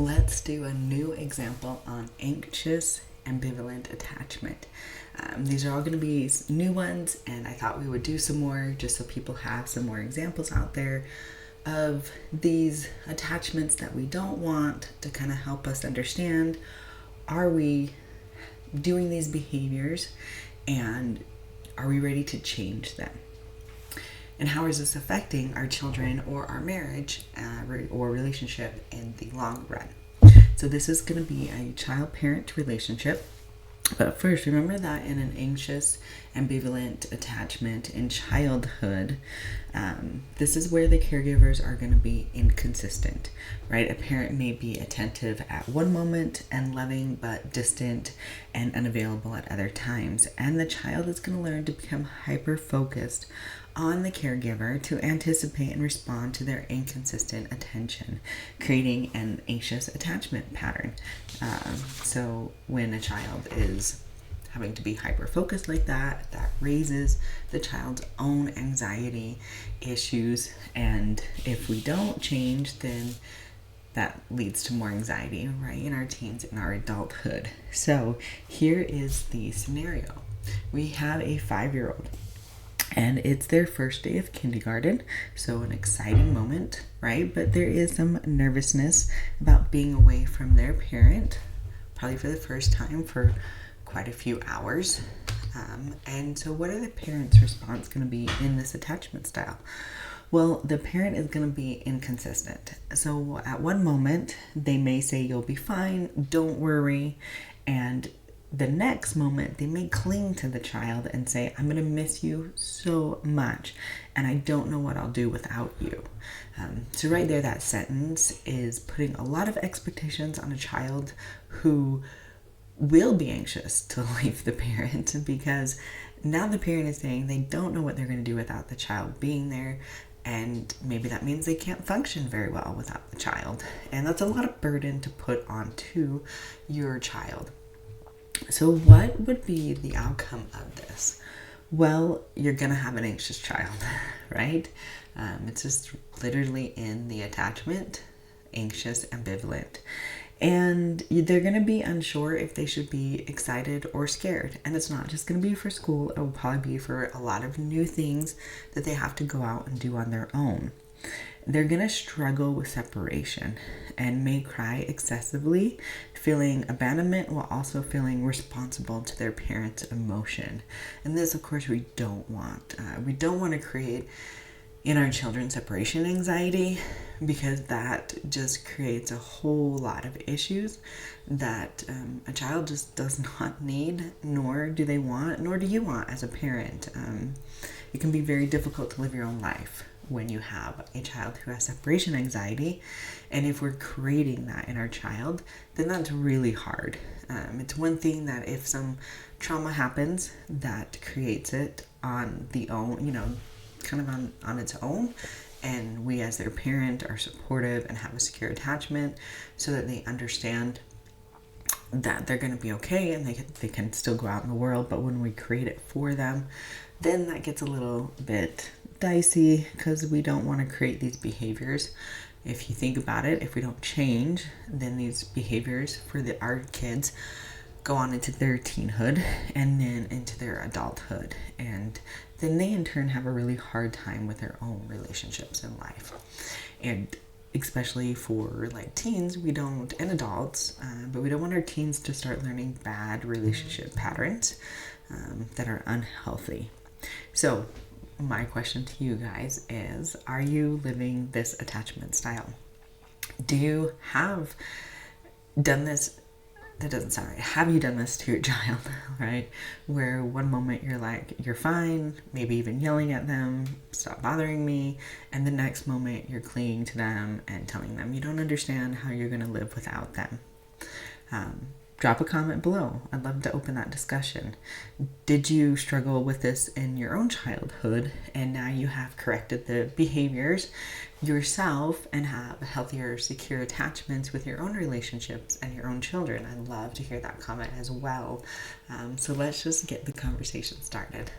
let's do a new example on anxious ambivalent attachment. These are all going to be new ones, and I thought we would do some more just so people have some more examples out there of these attachments that we don't want, to kind of help us understand, are we doing these behaviors and are we ready to change them? And how is this affecting our children or our marriage or relationship in the long run? So this is going to be a child-parent relationship. But first, remember that in an anxious, ambivalent attachment in childhood, this is where the caregivers are going to be inconsistent, right? A parent may be attentive at one moment and loving, but distant and unavailable at other times. And the child is going to learn to become hyper-focused on the caregiver to anticipate and respond to their inconsistent attention, creating an anxious attachment pattern. So when a child is having to be hyper-focused like that, that raises the child's own anxiety issues. And if we don't change, then that leads to more anxiety, right, in our teens, in our adulthood. So here is the scenario. We have a 5-year-old. And it's their first day of kindergarten, so an exciting moment, right? But there is some nervousness about being away from their parent, probably for the first time for quite a few hours. And so what are the parents' response going to be in this attachment style? Well, the parent is going to be inconsistent. So at one moment, they may say, "You'll be fine, don't worry," and the next moment, they may cling to the child and say, "I'm going to miss you so much, and I don't know what I'll do without you." So right there, that sentence is putting a lot of expectations on a child who will be anxious to leave the parent, because now the parent is saying they don't know what they're going to do without the child being there. And maybe that means they can't function very well without the child. And that's a lot of burden to put onto your child. So what would be the outcome of this? Well, you're going to have an anxious child, right? It's just literally in the attachment, anxious, ambivalent. And they're going to be unsure if they should be excited or scared. And it's not just going to be for school. It will probably be for a lot of new things that they have to go out and do on their own. They're going to struggle with separation and may cry excessively, feeling abandonment while also feeling responsible to their parents' emotion. And this, of course, we don't want. We don't want to create in our children separation anxiety, because that just creates a whole lot of issues that a child just does not need, nor do they want, nor do you want as a parent. It can be very difficult to live your own life when you have a child who has separation anxiety. And if we're creating that in our child, then that's really hard. It's one thing that if some trauma happens that creates it on the own, kind of on its own, and we as their parent are supportive and have a secure attachment so that they understand that they're going to be okay and they can still go out in the world. But when we create it for them, then that gets a little bit dicey, because we don't want to create these behaviors. If you think about it, if we don't change, then these behaviors for our kids go on into their teenhood and then into their adulthood, and then they in turn have a really hard time with their own relationships in life. And especially for like teens, and adults, but we don't want our teens to start learning bad relationship patterns that are unhealthy. So my question to you guys is, are you living this attachment style? Do you have done this? That doesn't sound right. Have you done this to your child, right? Where one moment you're like, "You're fine," maybe even yelling at them, "Stop bothering me." And the next moment you're clinging to them and telling them you don't understand how you're going to live without them. Drop a comment below. I'd love to open that discussion. Did you struggle with this in your own childhood, and now you have corrected the behaviors yourself and have healthier, secure attachments with your own relationships and your own children? I'd love to hear that comment as well. So let's just get the conversation started.